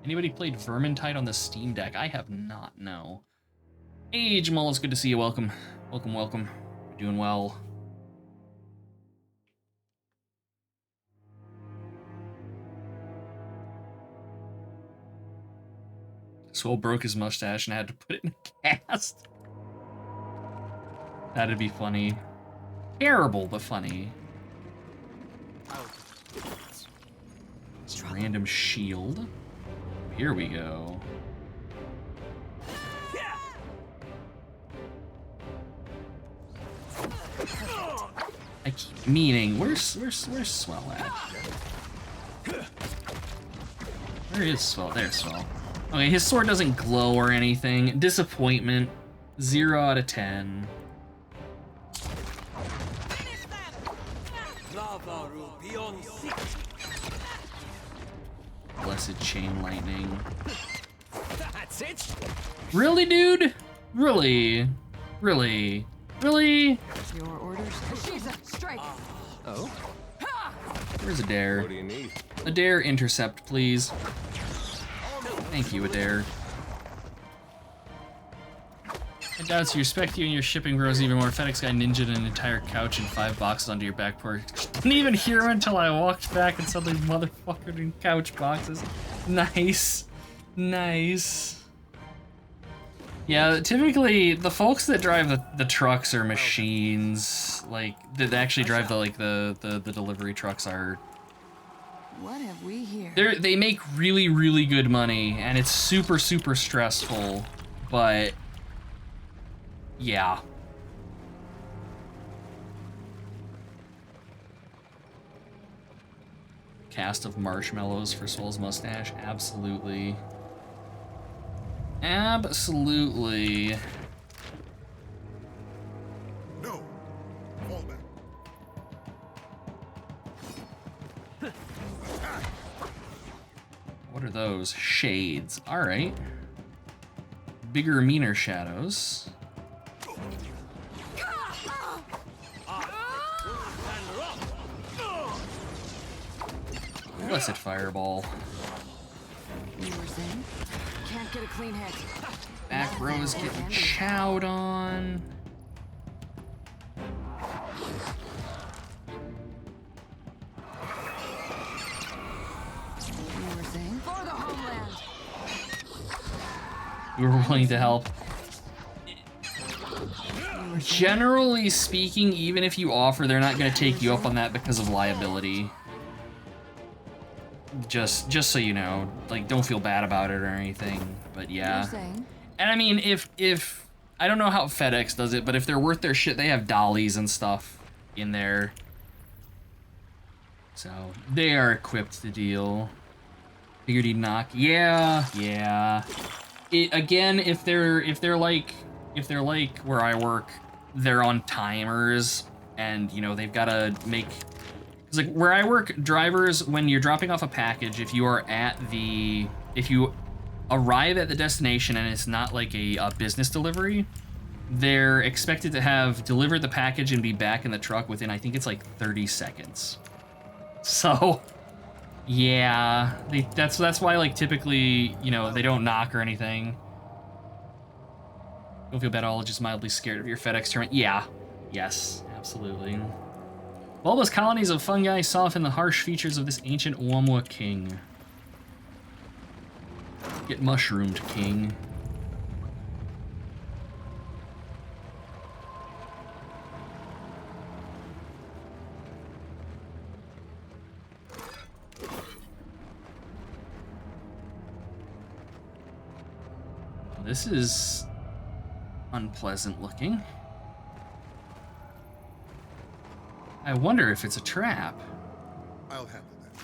Anybody played Vermintide on the Steam Deck? I have not, no. Hey, Jamal, it's good to see you. Welcome. Welcome, welcome. You're doing well. Swole broke his mustache and had to put it in a cast. That'd be funny. Terrible, but funny. Random shield. Here we go. I keep meaning, where's Swell at? Where is Swell? There's Swell. Okay, his sword doesn't glow or anything. Disappointment. 0 out of 10. Blessed chain lightning. That's it. Really, dude? Really? Really? Really? Your orders. Strike. Oh. Where's Adair? What do you need? Adair, intercept, please. Thank you, Adair. I doubt you respect you and your shipping bros even more. FedEx guy ninja'd an entire couch and 5 boxes onto your back porch. Didn't even hear him until I walked back and suddenly motherfuckered in couch boxes. Nice. Nice. Yeah, typically the folks that drive the trucks or machines, like that actually drive the delivery trucks are. What have we here? They make really, really good money, and it's super, super stressful, but yeah. Cast of marshmallows for Soul's mustache, absolutely. Absolutely. No. Fall back. What are those? Shades. All right. Bigger, meaner shadows. Blessed fireball. You were saying? Can't get a clean head. Back row is getting chowed on. You were saying? For the homeland. We were willing to help. Generally speaking, even if you offer, they're not going to take you up on that because of liability. Just so you know, like, don't feel bad about it or anything, but yeah. And I mean, if I don't know how FedEx does it, but if they're worth their shit, they have dollies and stuff in there. So they are equipped to deal. Figured he'd knock. Yeah. Again, if they're like where I work, they're on timers, and you know they've got to make. It's like where I work, drivers, when you're dropping off a package, if you arrive at the destination and it's not like a business delivery, they're expected to have delivered the package and be back in the truck within, I think it's like 30 seconds. So, yeah, that's why, like, typically, you know, they don't knock or anything. Don't feel bad at all, just mildly scared of your FedEx terminal. Yeah, yes, absolutely. Bulbous colonies of fungi soften the harsh features of this ancient Oumuamua king. Get mushroomed, king. This is unpleasant looking. I wonder if it's a trap. I'll handle that.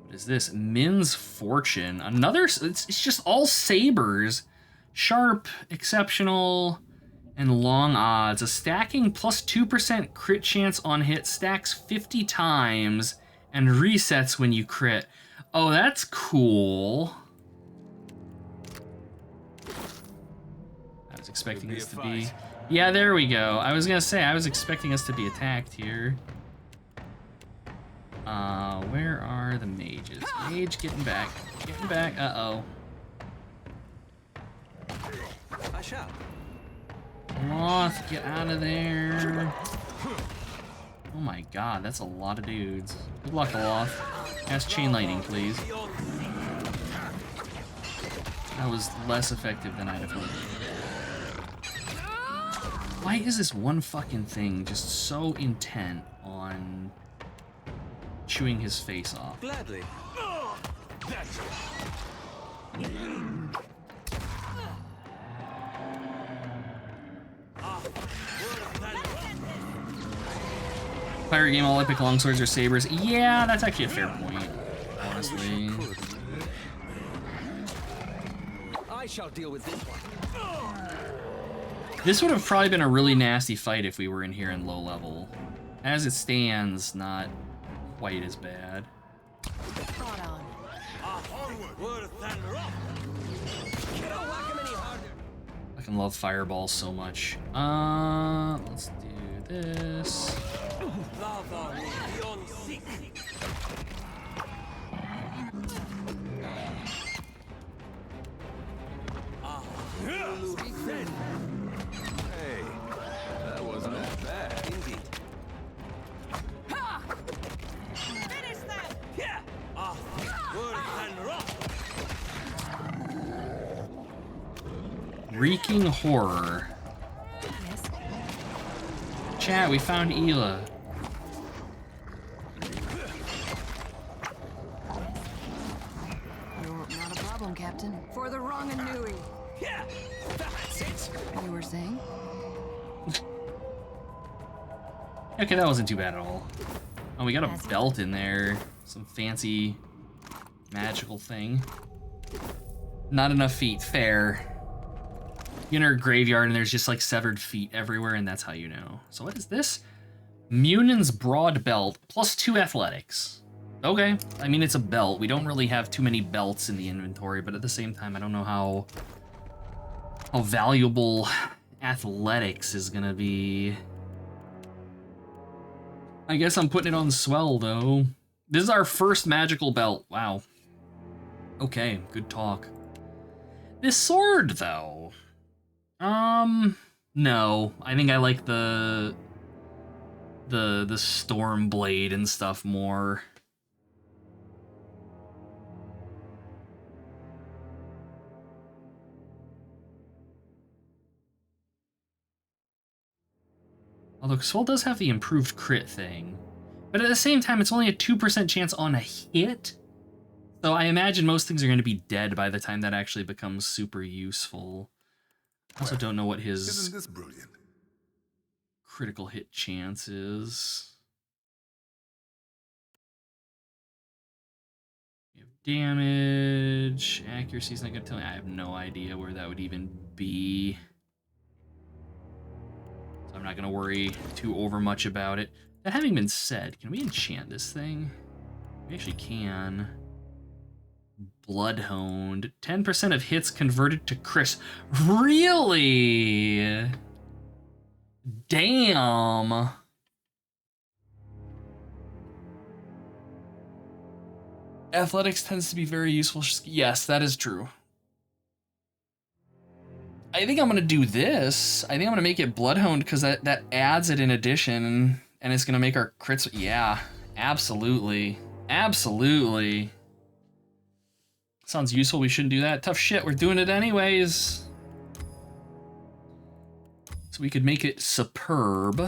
What is this? Min's Fortune. Another, it's just all sabers. Sharp, exceptional, and long odds. A stacking plus 2% crit chance on hit stacks 50 times and resets when you crit. Oh, that's cool. I was expecting this to be... Yeah, there we go. I was gonna say, I was expecting us to be attacked here. Where are the mages? Mage getting back. Getting back. Uh-oh. I shall. Moth, get out of there. Oh my god, that's a lot of dudes. Good luck, Aloth. Cast chain lightning, please. That was less effective than I'd have hoped. Why is this one fucking thing just so intent on chewing his face off? Gladly. Pirate game, all epic longswords or sabers. Yeah, that's actually a fair point, honestly. I shall deal with this one. This would have probably been a really nasty fight if we were in here in low level. As it stands, not quite as bad. Spot on. I can love fireballs so much. Let's do this. Hey, that wasn't that bad. Indeed. Finish that! Yeah. Reeking horror. Yes. Chat, we found Ela. You're not a problem, Captain. For the wrong and newy. Yeah. That's it. You were saying? Okay, that wasn't too bad at all. Oh, we got a belt in there. Some fancy magical thing. Not enough feet, fair. You enter a graveyard and there's just like severed feet everywhere, and that's how you know. So what is this? Munion's broad belt plus 2 athletics. Okay, I mean it's a belt. We don't really have too many belts in the inventory, but at the same time I don't know how valuable athletics is gonna be. I guess I'm putting it on swell though. This is our first magical belt. Wow. Okay, good talk. This sword though. No. I think I like the storm blade and stuff more. Although Swell does have the improved crit thing. But at the same time, it's only a 2% chance on a hit. So I imagine most things are going to be dead by the time that actually becomes super useful. I also don't know what his Isn't this brilliant? critical hit chance is. We have damage. Accuracy's not going to tell me. I have no idea where that would even be. So I'm not going to worry too over much about it. That having been said, can we enchant this thing? We actually can. Bloodhound. 10% of hits converted to Chris. Really? Damn. Athletics tends to be very useful. Yes, that is true. I think I'm going to do this. I think I'm going to make it Bloodhound because that adds it in addition, and it's going to make our crits. Yeah, absolutely. Absolutely. Sounds useful. We shouldn't do that. Tough shit. We're doing it anyways. So we could make it superb.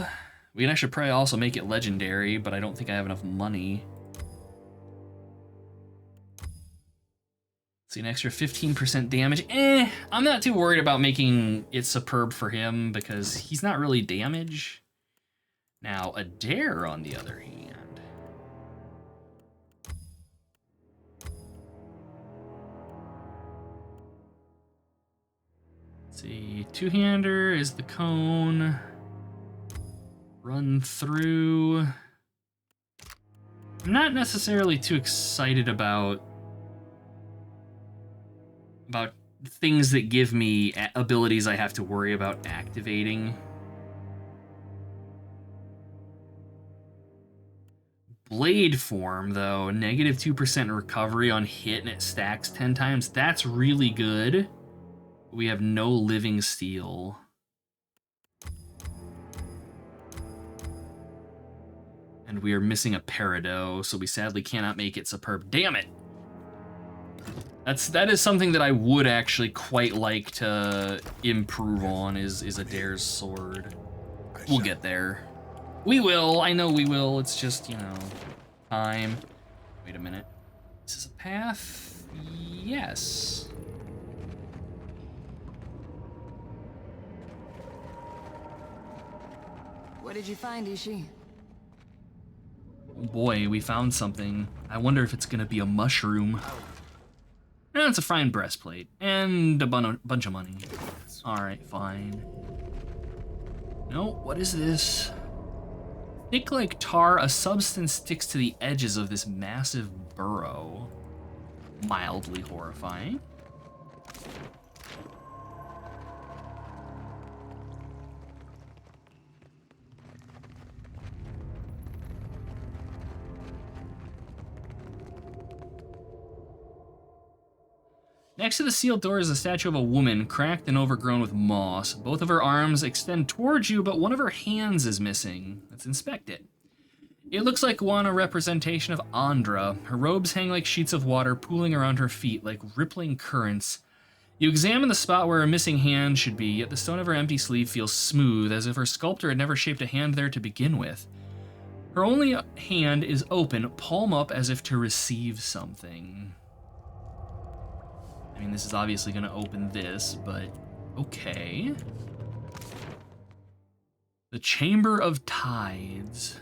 We can actually probably also make it legendary, but I don't think I have enough money. See, an extra 15% damage. I'm not too worried about making it superb for him because he's not really damage. Now, a dare, on the other hand. Let's see, two-hander is the cone. Run through. I'm not necessarily too excited about things that give me abilities I have to worry about activating. Blade form, though, negative 2% recovery on hit and it stacks 10 times. That's really good. We have no living steel. And we are missing a Peridot, so we sadly cannot make it superb. Damn it! That is something that I would actually quite like to improve on, is Adair's sword. We'll get there. We will, I know we will, it's just, you know, time. Wait a minute. Is this a path? Yes. What did you find, Ishi? Boy, we found something. I wonder if it's gonna be a mushroom. No, it's a fine breastplate. And a bunch of money. Alright, fine. No, what is this? Thick like tar, a substance sticks to the edges of this massive burrow. Mildly horrifying. Next to the sealed door is a statue of a woman, cracked and overgrown with moss. Both of her arms extend towards you, but one of her hands is missing. Let's inspect it. It looks like a representation of Andra. Her robes hang like sheets of water pooling around her feet, like rippling currents. You examine the spot where her missing hand should be, yet the stone of her empty sleeve feels smooth, as if her sculptor had never shaped a hand there to begin with. Her only hand is open, palm up, as if to receive something. I mean, this is obviously going to open this, but okay. The Chamber of Tides.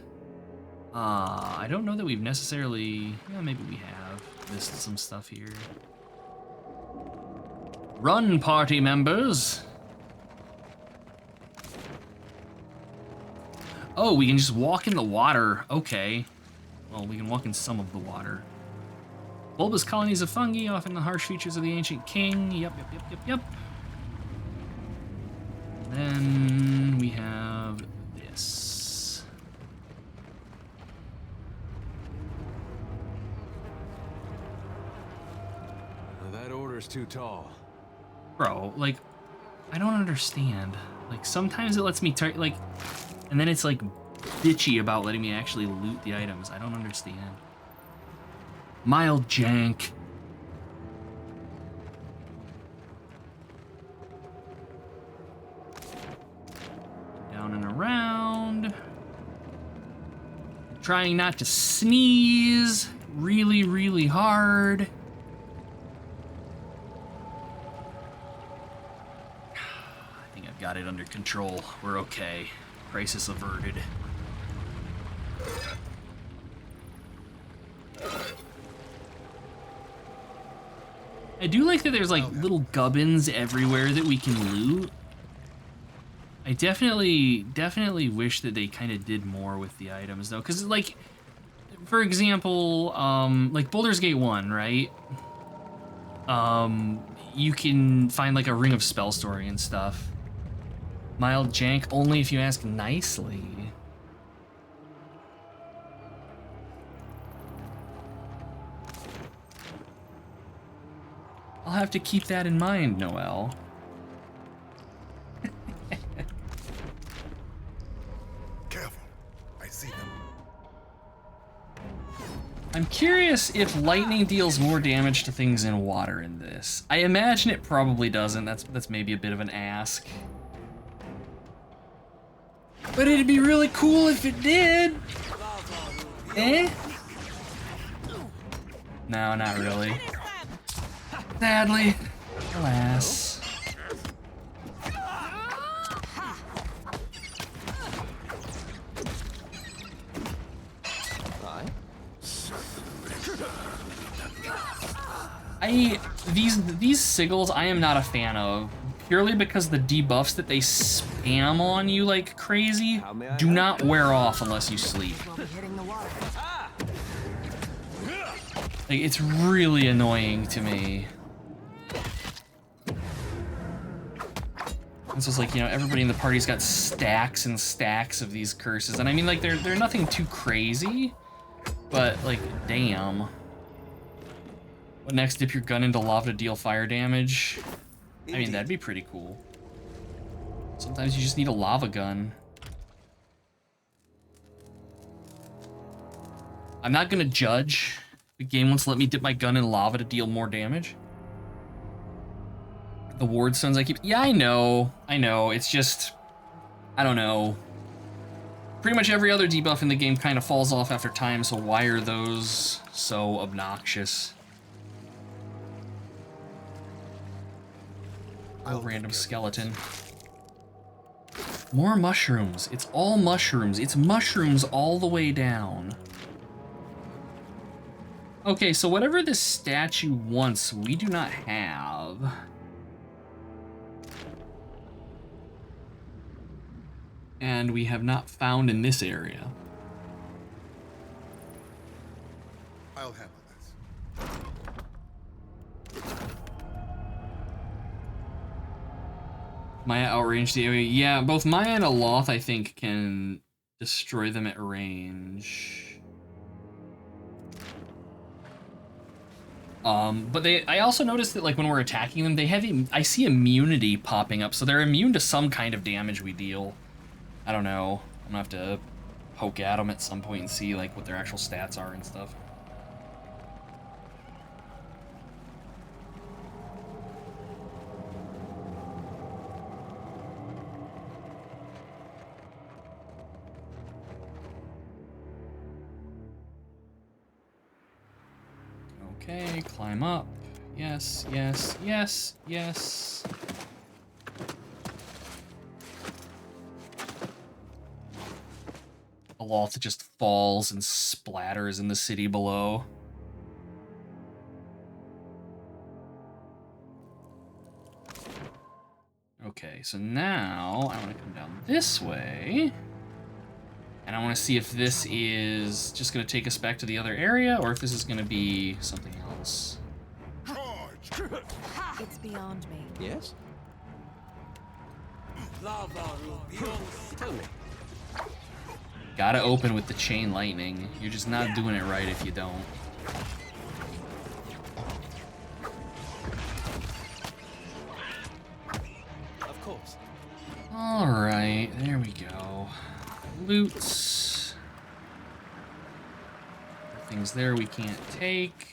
I don't know that we've necessarily... Yeah, maybe we have missed some stuff here. Run, party members! Oh, we can just walk in the water. Okay. Well, we can walk in some of the water. Bulbous colonies of fungi, often the harsh features of the ancient king. Yep. Then we have this. That order's too tall. Bro, like, I don't understand. Like, sometimes it lets me like, and then it's like bitchy about letting me actually loot the items. I don't understand. Mild jank. Down and around. Trying not to sneeze really, really hard. I think I've got it under control. We're okay. Crisis averted. I do like that there's like little gubbins everywhere that we can loot. I definitely wish that they kind of did more with the items though, because like, for example, like Baldur's Gate 1, right? You can find like a ring of spell story and stuff. Mild jank only if you ask nicely. I'll have to keep that in mind, Noel. Careful. I see them. I'm curious if lightning deals more damage to things in water in this. I imagine it probably doesn't. That's maybe a bit of an ask. But it'd be really cool if it did. Eh? No, not really. Sadly. Alas. These sigils I am not a fan of, purely because the debuffs that they spam on you like crazy do not wear off unless you sleep. Like, it's really annoying to me. This was like, you know, everybody in the party's got stacks and stacks of these curses, and I mean, like, they're nothing too crazy, but, like, damn. What next? Dip your gun into lava to deal fire damage? I mean, that'd be pretty cool. Sometimes you just need a lava gun. I'm not gonna judge. The game wants to let me dip my gun in lava to deal more damage. The ward stones I keep... Yeah, I know. It's just... I don't know. Pretty much every other debuff in the game kind of falls off after time, so why are those so obnoxious? Oh, random skeleton. More mushrooms. It's all mushrooms. It's mushrooms all the way down. Okay, so whatever this statue wants, we do not have. And we have not found in this area. I'll handle this. Maya outrange the area. Yeah, both Maya and Aloth, I think, can destroy them at range. But I also noticed that, like, when we're attacking them, they have, I see immunity popping up, so they're immune to some kind of damage we deal. I don't know. I'm gonna have to poke at them at some point and see, like, what their actual stats are and stuff. Okay, climb up. Yes, yes, yes, yes. Aloth just falls and splatters in the city below. Okay, so now I want to come down this way. And I want to see if this is just going to take us back to the other area, or if this is going to be something else. Charge! It's beyond me. Yes? Tell me. Gotta open with the chain lightning. You're just not doing it right if you don't. Of course. Alright, there we go. Loots. Things there we can't take.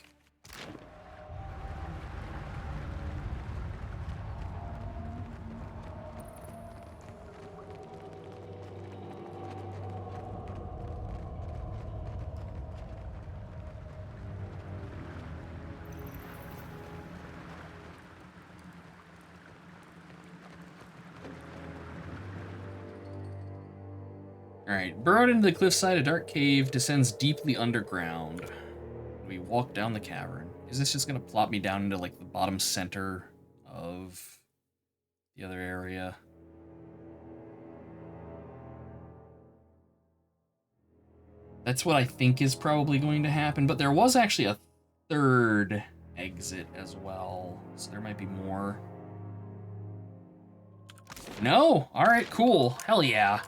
Alright, burrowed into the cliffside, a dark cave descends deeply underground. We walk down the cavern. Is this just gonna plop me down into, like, the bottom center of the other area? That's what I think is probably going to happen, but there was actually a third exit as well, so there might be more. No? Alright, cool. Hell yeah.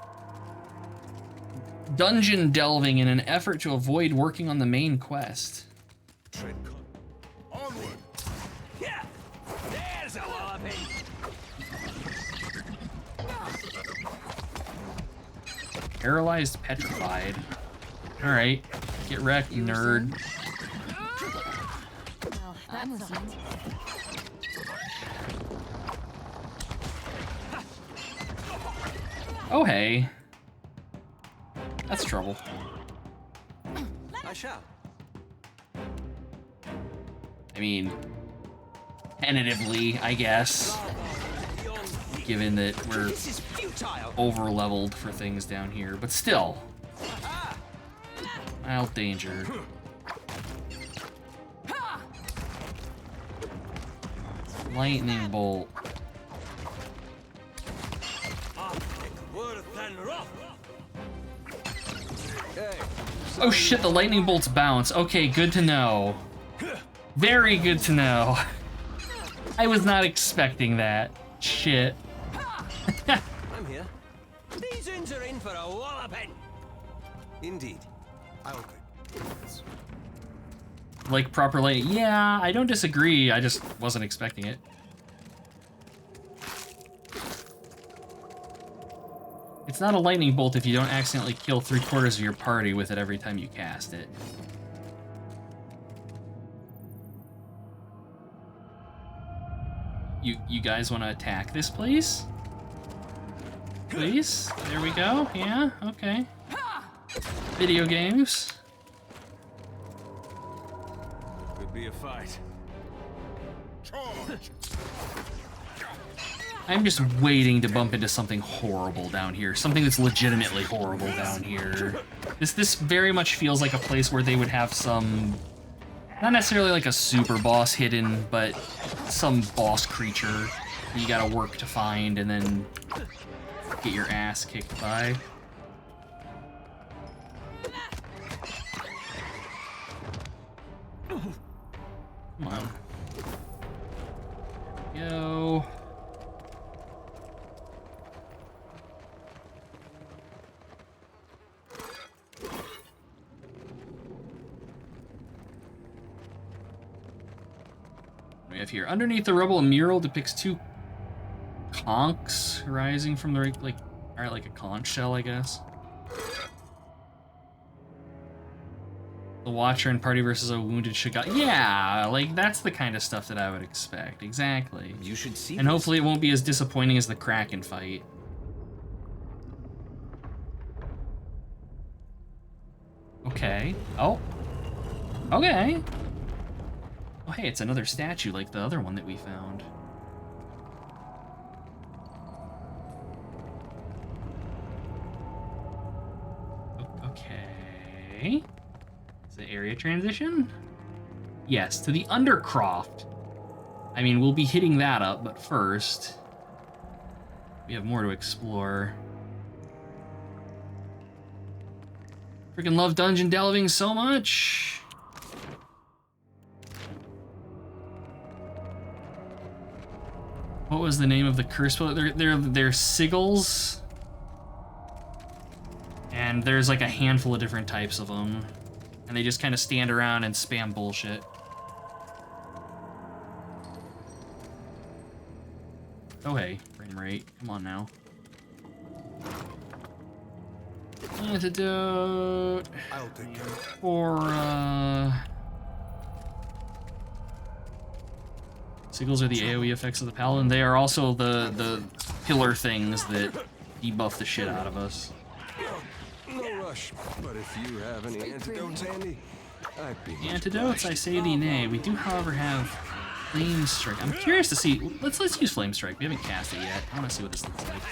Dungeon delving in an effort to avoid working on the main quest. Tread onward! Yeah! There's a walloping! Paralyzed, petrified. Alright, get wrecked, nerd. Well, that was something. Oh, hey. That's trouble. I shall. I mean, tentatively, I guess, given that we're This is futile. over-leveled for things down here, but still. Mild danger. Lightning bolt. Oh shit, the lightning bolts bounce. Okay, good to know. Very good to know. I was not expecting that. Shit. I'm here. These uns are in for a walloping. Indeed. I'll take. Like proper lighting. Yeah, I don't disagree. I just wasn't expecting it. It's not a lightning bolt if you don't accidentally kill 3/4 of your party with it every time you cast it. You guys want to attack this place? Please? There we go. Yeah, okay. Video games. Could be a fight. Charge! I'm just waiting to bump into something horrible down here. Something that's legitimately horrible down here. This very much feels like a place where they would have some... Not necessarily like a super boss hidden, but some boss creature you gotta work to find and then get your ass kicked by. Come on. Go. We have here. Underneath the rubble, a mural depicts two conchs rising from the like a conch shell, I guess. The Watcher and party versus a wounded Shigata. Yeah, like that's the kind of stuff that I would expect. Exactly. You should see. And hopefully it won't be as disappointing as the Kraken fight. Okay. Oh. Okay. Oh, hey, it's another statue like the other one that we found. Okay. Is it area transition? Yes, to the Undercroft. I mean, we'll be hitting that up, but first, we have more to explore. Freaking love dungeon delving so much. What was the name of the curse spell? They're sigils. And there's like a handful of different types of them. And they just kind of stand around and spam bullshit. Oh hey, frame rate. Come on now. Antidote. I'll take care of it. Or sigils are the AoE effects of the paladin. They are also the pillar things that debuff the shit out of us. No rush, but if you have any antidotes handy, I'd be much Antidotes, obliged. I say thee nay. We do, however, have Flame Strike. I'm curious to see. Let's use Flame Strike. We haven't cast it yet. I want to see what this looks like.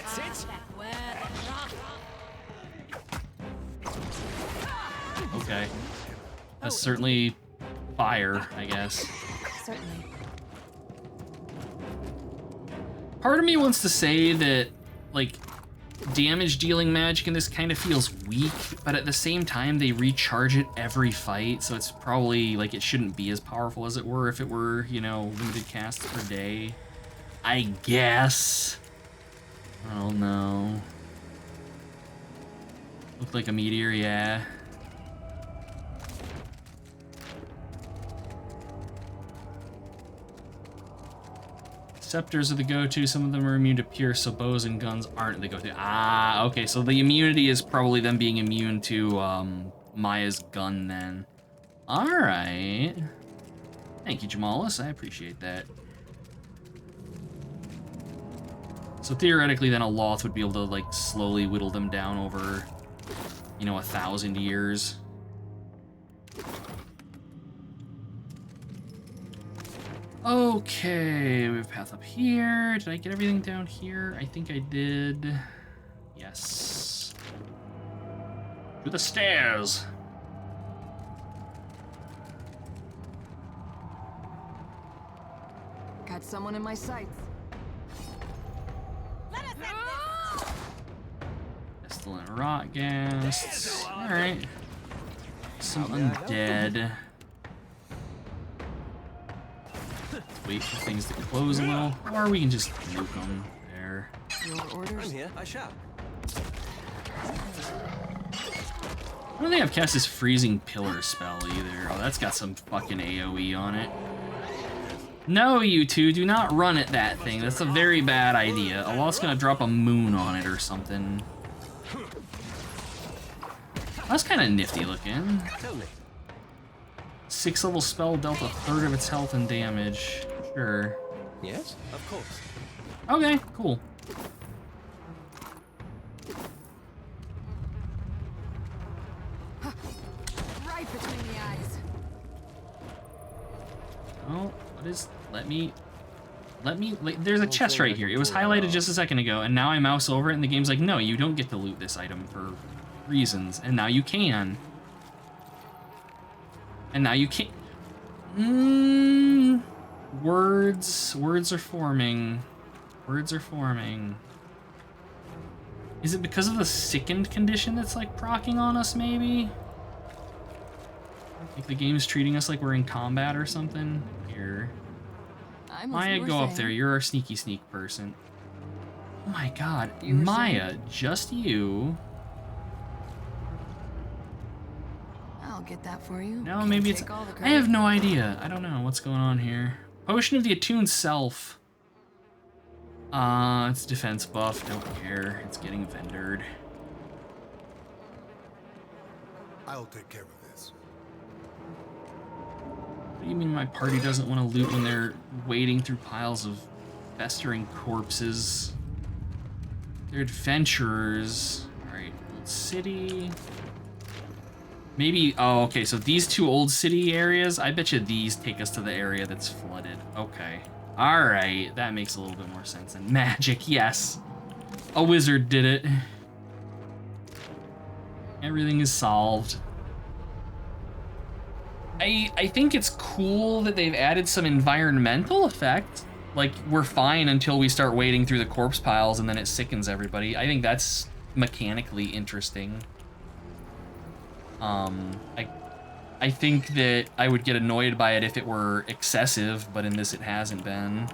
Okay. That's certainly fire, I guess. Certainly. Part of me wants to say that, like, damage dealing magic in this kind of feels weak, but at the same time they recharge it every fight, so it's probably like it shouldn't be as powerful as it were if it were, you know, limited casts per day. I guess. I don't know. Looked like a meteor, yeah. Scepters are the go-to. Some of them are immune to pierce, so bows and guns aren't the go-to. Ah, okay, so the immunity is probably them being immune to Maya's gun then. Alright. Thank you, Jamalis. I appreciate that. So theoretically then a Loth would be able to like slowly whittle them down over, you know, 1,000 years. Okay, we have a path up here. Did I get everything down here? I think I did. Yes. To the stairs. Got someone in my sights. Pestilent rot gas. Alright. Some undead. Wait for things to close a little, or we can just nuke them there. Your orders? I'm here. I shall. don't think I've cast this freezing pillar spell either. Oh, that's got some fucking AoE on it. No, you two, do not run at that thing. That's a very bad idea. Allah's gonna drop a moon on it or something. That's kind of nifty looking. Tell me. 6th level spell dealt a third of its health and damage. Sure. Yes, of course. Okay, cool. Right between the eyes. Oh, what is... there's a chest right here. It was highlighted just a second ago, and now I mouse over it, and the game's like, no, you don't get to loot this item for reasons, and now you can. And now you can't. Words are forming. Words are forming. Is it because of the sickened condition that's like procking on us, maybe? Like the game's treating us like we're in combat or something? Here. Maya, go up there. You're our sneaky sneak person. Oh my god. Maya, just you. I'll get that for you. No, maybe it's... I have no idea. I don't know what's going on here. Potion of the Attuned Self. It's defense buff. Don't care. It's getting vendored. I'll take care of this. What do you mean my party doesn't want to loot when they're wading through piles of festering corpses? They're adventurers. Alright, Old City. Maybe, oh, okay, so these two Old City areas, I bet you these take us to the area that's flooded. Okay. Alright, that makes a little bit more sense. And magic, yes. A wizard did it. Everything is solved. I think it's cool that they've added some environmental effect. Like, we're fine until we start wading through the corpse piles and then it sickens everybody. I think that's mechanically interesting. I think that I would get annoyed by it if it were excessive, but in this it hasn't been.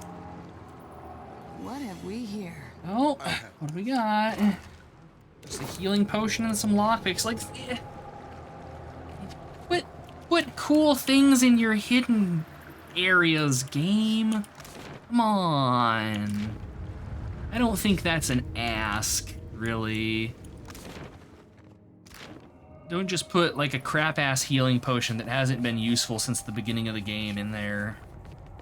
What have we here? Oh, what do we got? Just a healing potion and some lockpicks. Like, put cool things in your hidden areas, game. Come on. I don't think that's an ask, really. Don't just put like a crap-ass healing potion that hasn't been useful since the beginning of the game in there.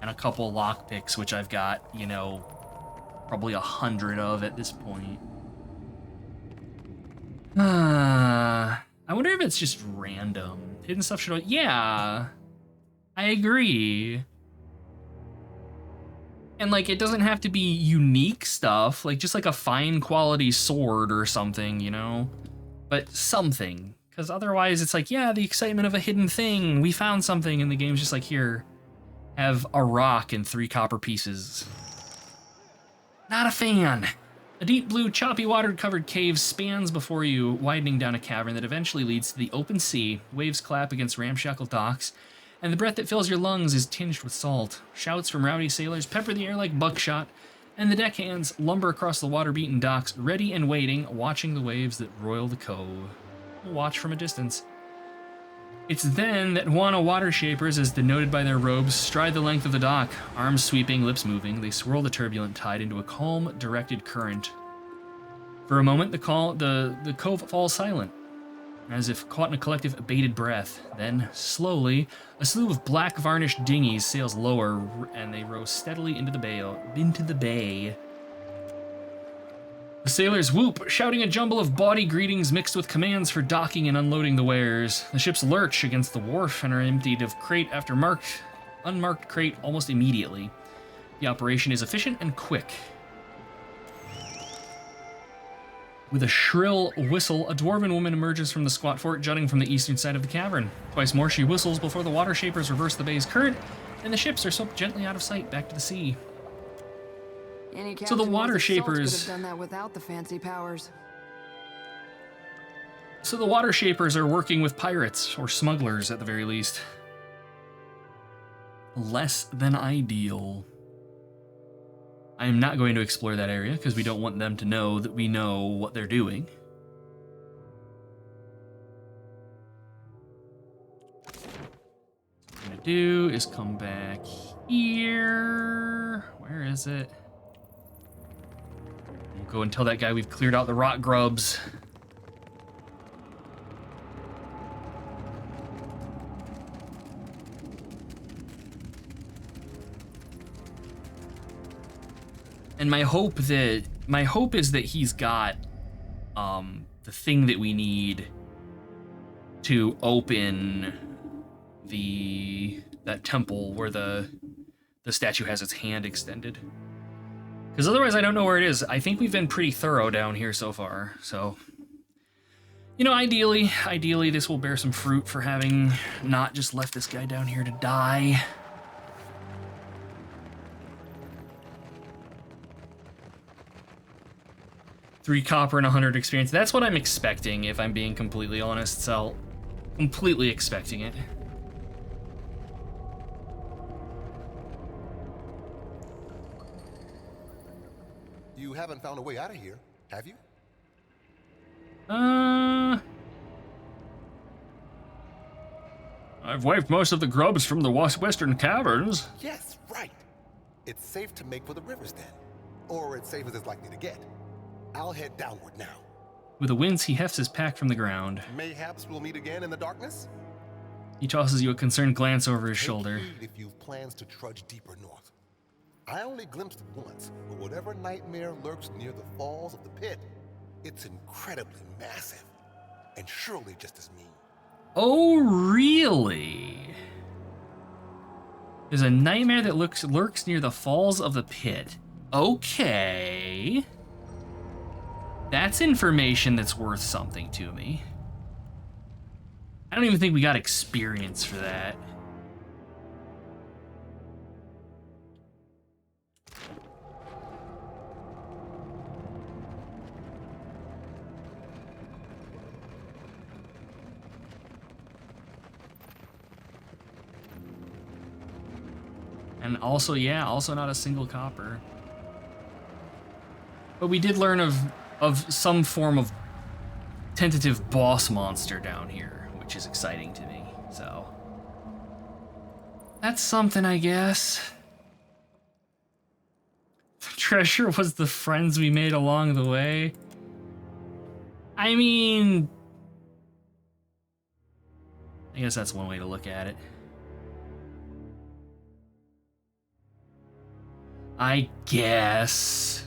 And a couple lockpicks, which I've got, you know, probably 100 of at this point. I wonder if it's just random. Hidden stuff should... Yeah, I agree. And like, it doesn't have to be unique stuff, like just like a fine quality sword or something, you know? But something. Because otherwise it's like, yeah, the excitement of a hidden thing. We found something, and the game's just like, here, have a rock and 3 copper pieces. Not a fan. A deep blue, choppy water-covered cave spans before you, widening down a cavern that eventually leads to the open sea. Waves clap against ramshackle docks, and the breath that fills your lungs is tinged with salt. Shouts from rowdy sailors pepper the air like buckshot, and the deckhands lumber across the water-beaten docks, ready and waiting, watching the waves that roil the cove. Watch from a distance. It's then that Wana water shapers, as denoted by their robes, stride the length of the dock. Arms sweeping, lips moving, they swirl the turbulent tide into a calm, directed current. For a moment, the cove falls silent, as if caught in a collective bated breath. Then, slowly, a slew of black varnished dinghies sails lower, and they row steadily into the bay. The sailors whoop, shouting a jumble of bawdy greetings mixed with commands for docking and unloading the wares. The ships lurch against the wharf and are emptied of crate after unmarked crate almost immediately. The operation is efficient and quick. With a shrill whistle, a dwarven woman emerges from the squat fort jutting from the eastern side of the cavern. Twice more she whistles before the water shapers reverse the bay's current, and the ships are swept gently out of sight back to the sea. So the water shapers could have done that without the fancy powers. So the water shapers are working with pirates, or smugglers at the very least. Less than ideal. I am not going to explore that area because we don't want them to know that we know what they're doing. do is come back here. Where is it? We'll go and tell that guy we've cleared out the rot grubs. And my hope is that he's got the thing that we need to open that temple where the statue has its hand extended. Because otherwise I don't know where it is. I think we've been pretty thorough down here so far. So, you know, ideally this will bear some fruit for having not just left this guy down here to die. $3 copper and 100 experience. That's what I'm expecting, if I'm being completely honest, so completely expecting it. You haven't found a way out of here, have you? I've wiped most of the grubs from the western caverns. Yes, right. It's safe to make for the rivers then. Or it's safe as it's likely to get. I'll head downward now. With the winds, he hefts his pack from the ground. Mayhaps we'll meet again in the darkness? He tosses you a concerned glance over his shoulder. Take heed if you've plans to trudge deeper north. I only glimpsed it once, but whatever nightmare lurks near the falls of the pit, it's incredibly massive, and surely just as mean. Oh, really? There's a nightmare that lurks near the falls of the pit. Okay. That's information that's worth something to me. I don't even think we got experience for that. And also, yeah, also not a single copper. But we did learn of some form of tentative boss monster down here, which is exciting to me, so. That's something, I guess. The treasure was the friends we made along the way. I mean, I guess that's one way to look at it. I guess.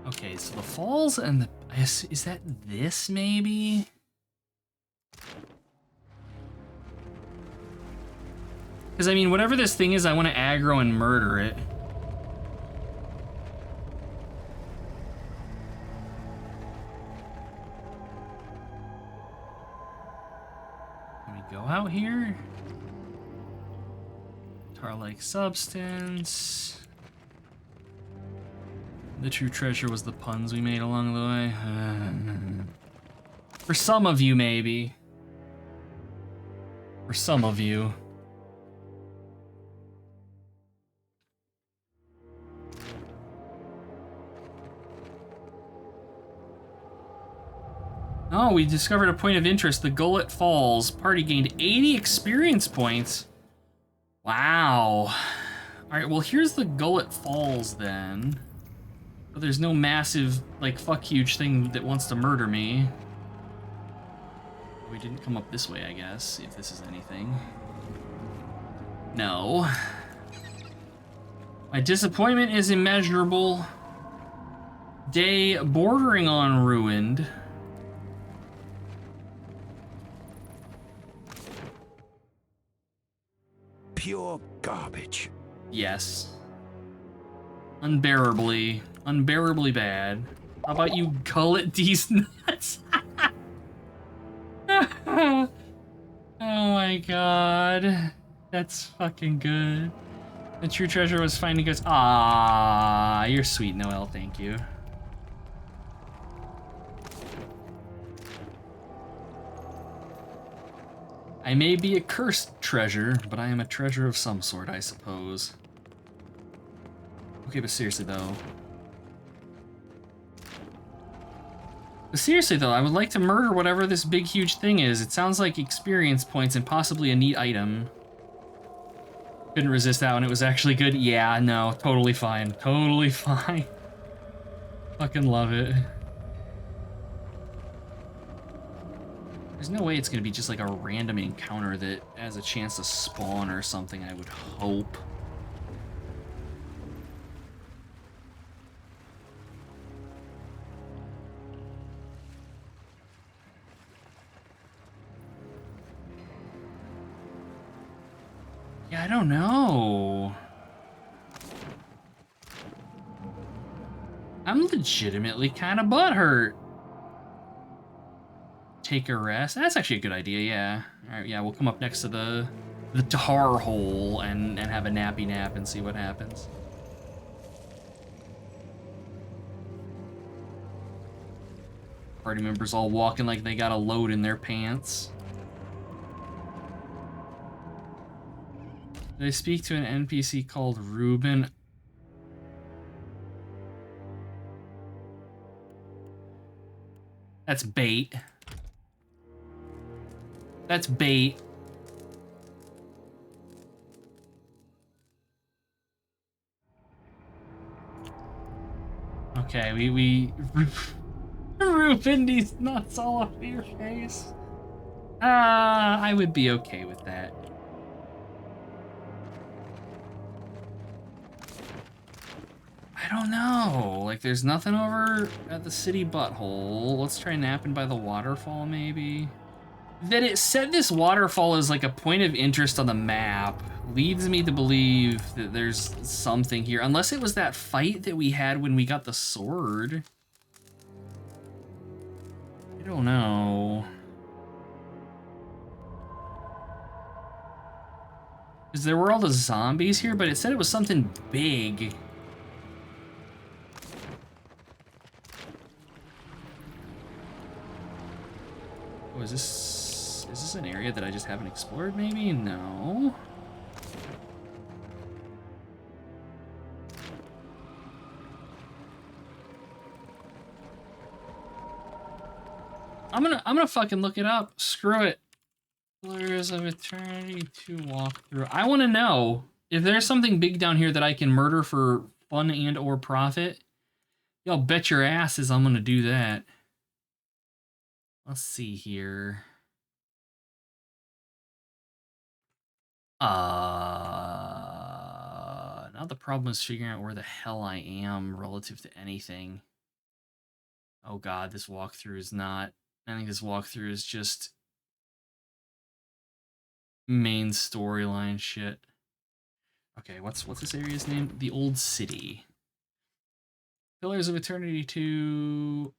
Okay, so the falls and the... Is that this, maybe? Because, I mean, whatever this thing is, I want to aggro and murder it. Can we go out here? Tar-like substance. The true treasure was the puns we made along the way. For some of you, maybe. For some of you. Oh, we discovered a point of interest, the Gullet Falls. Party gained 80 experience points. Wow. Alright, well here's the Gullet Falls then. But there's no massive, like, fuck huge thing that wants to murder me. We didn't come up this way, I guess, if this is anything. No. My disappointment is immeasurable. Day bordering on ruined. Pure garbage. Yes. Unbearably bad. How about you gullet these nuts? Oh my god. That's fucking good. The true treasure was finding us. Ah, you're sweet, Noel, thank you. I may be a cursed treasure, but I am a treasure of some sort, I suppose. Okay, but seriously though. But seriously though, I would like to murder whatever this big huge thing is. It sounds like experience points and possibly a neat item. Couldn't resist that one, it was actually good. Yeah, no, totally fine. Totally fine. Fucking love it. There's no way it's gonna be just like a random encounter that has a chance to spawn or something, I would hope. Yeah, I don't know. I'm legitimately kind of butthurt. Take a rest. That's actually a good idea, yeah. Alright, yeah, we'll come up next to the tar hole and have a nappy nap and see what happens. Party members all walking like they got a load in their pants. Did I speak to an NPC called Ruben? That's bait. That's bait. Okay, we Ruben these nuts all up your face. I would be okay with that. I don't know. Like, there's nothing over at the city butthole. Let's try napping by the waterfall, maybe. That it said this waterfall is like a point of interest on the map leads me to believe that there's something here. Unless it was that fight that we had when we got the sword. I don't know. Because there were all the zombies here, but it said it was something big. Oh, is this an area that I just haven't explored, maybe? No. I'm gonna fucking look it up. Screw it. Pillars of Eternity to walk through. I want to know if there's something big down here that I can murder for fun and or profit. Y'all bet your asses I'm gonna do that. Let's see here. Now the problem is figuring out where the hell I am relative to anything. Oh god, this walkthrough is not. I think this walkthrough is just main storyline shit. Okay, what's this area's name? The Old City. Pillars of Eternity 2.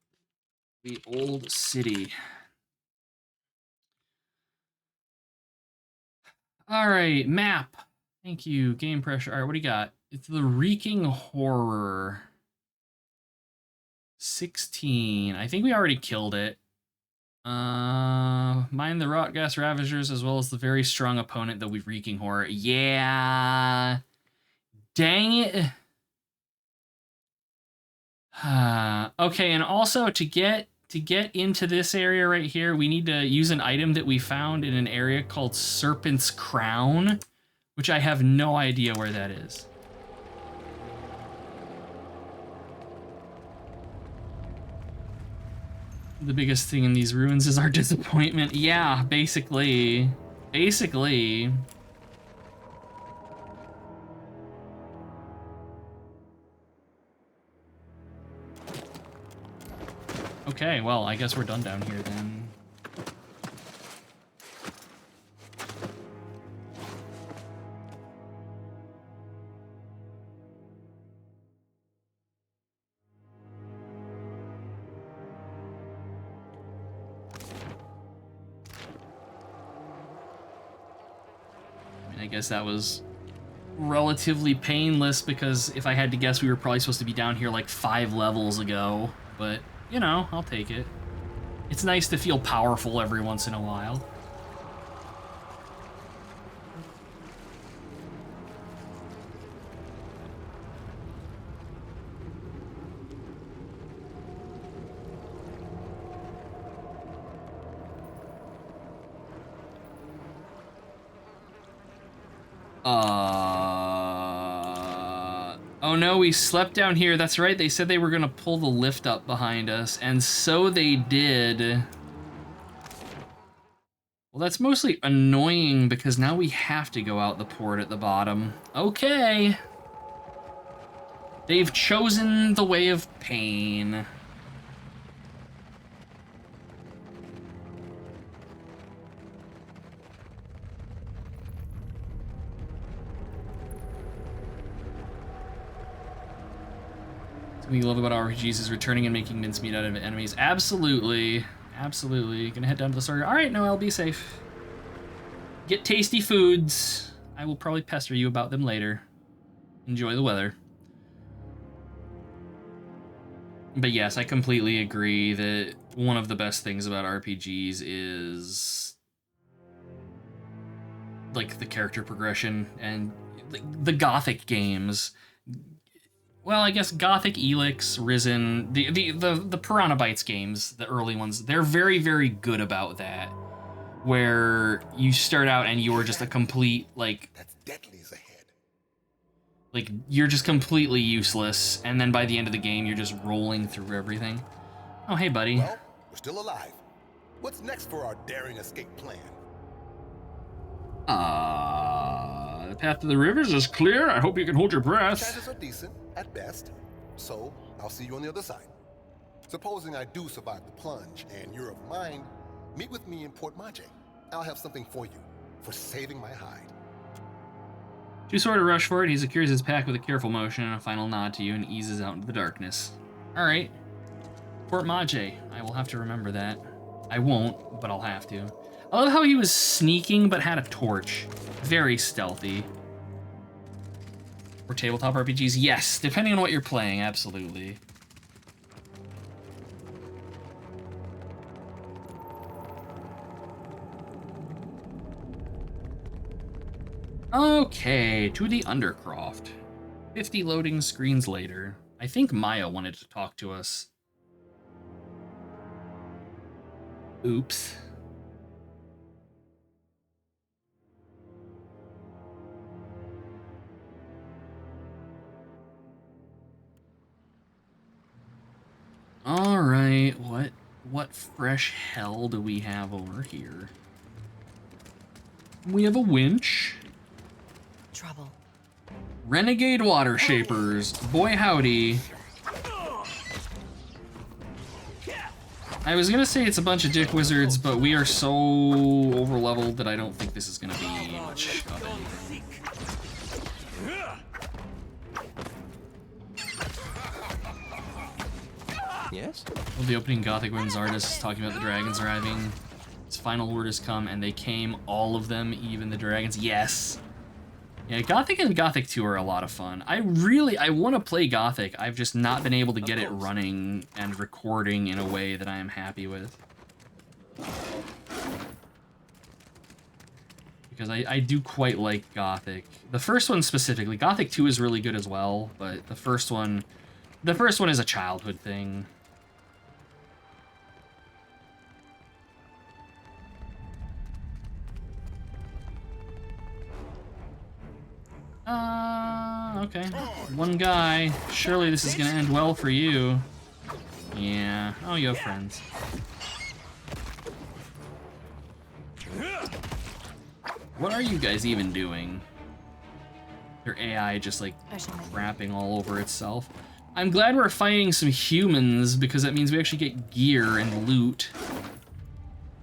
The Old City. All right, map. Thank you, game pressure. All right, what do you got? It's the Reeking Horror. 16. I think we already killed it. Mind the Rot Gas Ravagers as well as the very strong opponent, the Reeking Horror. Yeah. Dang it. Okay, and also to get into this area right here, we need to use an item that we found in an area called Serpent's Crown, which I have no idea where that is. The biggest thing in these ruins is our disappointment. Yeah, basically. Basically. Okay, well, I guess we're done down here then. I guess that was relatively painless because if I had to guess, we were probably supposed to be down here like 5 levels ago, but you know, I'll take it. It's nice to feel powerful every once in a while. Oh no, we slept down here. That's right, they said they were gonna pull the lift up behind us, and so they did. Well, that's mostly annoying because now we have to go out the port at the bottom. Okay. They've chosen the way of pain. Something you love about RPGs is returning and making mincemeat out of enemies. Absolutely. Absolutely. Gonna head down to the store. Alright, Noel, be safe. Get tasty foods. I will probably pester you about them later. Enjoy the weather. But yes, I completely agree that one of the best things about RPGs is like the character progression and the Gothic games. Well, I guess Gothic, Elix, Risen, the Piranha Bytes games, the early ones, they're very, very good about that. Where you start out and you're just a complete, like... That's deadly's ahead. Like, you're just completely useless, and then by the end of the game, you're just rolling through everything. Oh, hey, buddy. Well, we're still alive. What's next for our daring escape plan? The path to the rivers is clear. I hope you can hold your breath. Chances are decent, at best. So, I'll see you on the other side. Supposing I do survive the plunge and you're of mind, meet with me in Port Maje. I'll have something for you, for saving my hide. You sort of rush for it. He secures his pack with a careful motion and a final nod to you and eases out into the darkness. Alright. Port Maje. I will have to remember that. I won't, but I'll have to. I love how he was sneaking but had a torch. Very stealthy. Or tabletop RPGs? Yes, depending on what you're playing, absolutely. Okay, to the Undercroft. 50 loading screens later. I think Maya wanted to talk to us. Oops. All right, what fresh hell do we have over here? We have a winch. Trouble. Renegade water shapers. Boy howdy. I was gonna say it's a bunch of dick wizards, but we are so overleveled that I don't think this is gonna be much of anything. Yes? Well, the opening Gothic Winds artist is talking about the dragons arriving. His final word has come, and they came, all of them, even the dragons. Yes! Yeah, Gothic and Gothic 2 are a lot of fun. I want to play Gothic. I've just not been able to get it running and recording in a way that I am happy with. Because I do quite like Gothic. The first one specifically. Gothic 2 is really good as well, but the first one is a childhood thing. Okay. One guy. Surely this is gonna end well for you. Yeah. Oh, you have friends. What are you guys even doing? Your AI just like crapping all over itself. I'm glad we're fighting some humans because that means we actually get gear and loot.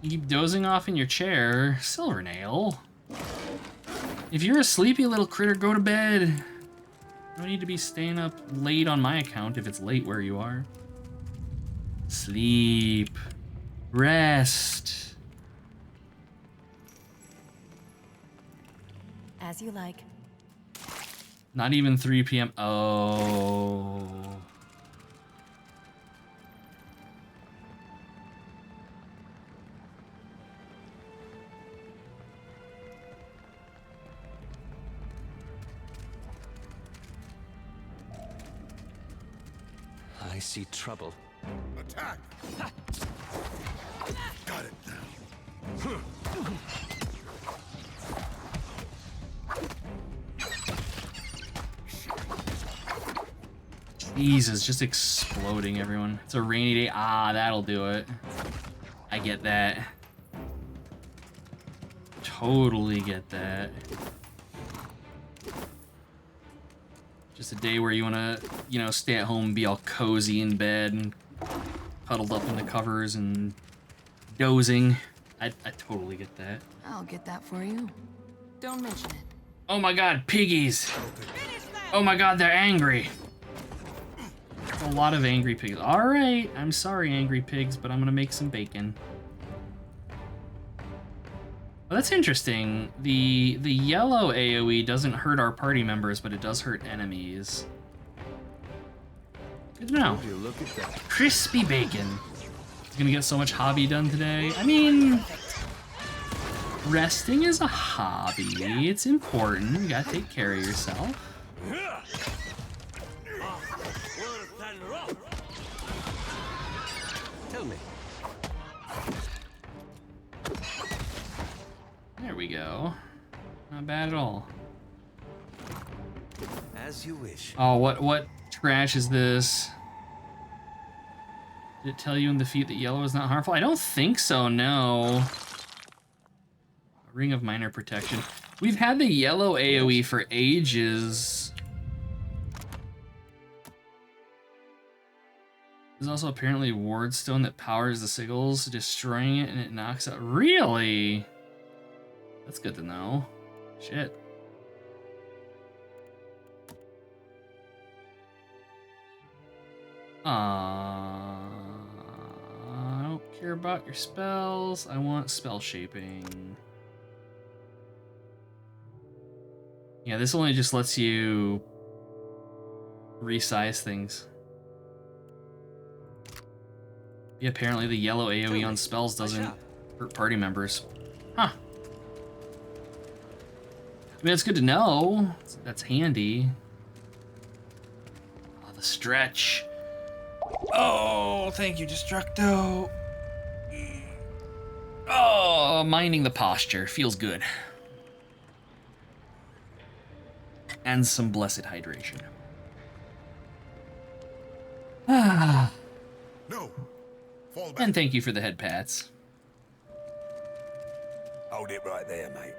You keep dozing off in your chair, Silvernail. If you're a sleepy little critter, go to bed. No need to be staying up late on my account if it's late where you are. Sleep. Rest. As you like. Not even 3 p.m. Oh. I see trouble. Attack! Got it now. Jesus, just exploding everyone. It's a rainy day. Ah, that'll do it. I get that. Totally get that. Just a day where you wanna, you know, stay at home and be all cozy in bed and huddled up in the covers and dozing. I totally get that. I'll get that for you. Don't mention it. Oh my god, piggies! Oh my god, they're angry! A lot of angry pigs. Alright, I'm sorry, angry pigs, but I'm gonna make some bacon. Well, that's interesting. The yellow AoE doesn't hurt our party members, but it does hurt enemies. Good to know. Look at that. Crispy bacon. Gonna get so much hobby done today. I mean, resting is a hobby. It's important. You gotta take care of yourself. Tell me. There we go. Not bad at all. As you wish. Oh, what trash is this? Did it tell you in the feat that yellow is not harmful? I don't think so, no. A ring of minor protection. We've had the yellow AoE for ages. There's also apparently a ward stone that powers the sigils, destroying it and it knocks out. Really? That's good to know. Shit. I don't care about your spells. I want spell shaping. Yeah, this only just lets you resize things. Yeah, apparently the yellow AoE on spells doesn't hurt party members. Huh. I mean, it's good to know. That's handy. Oh, the stretch. Oh, thank you, Destructo. Oh, minding the posture. Feels good. And some blessed hydration. Ah. No. Fall back. And thank you for the head pats. Hold it right there, mate.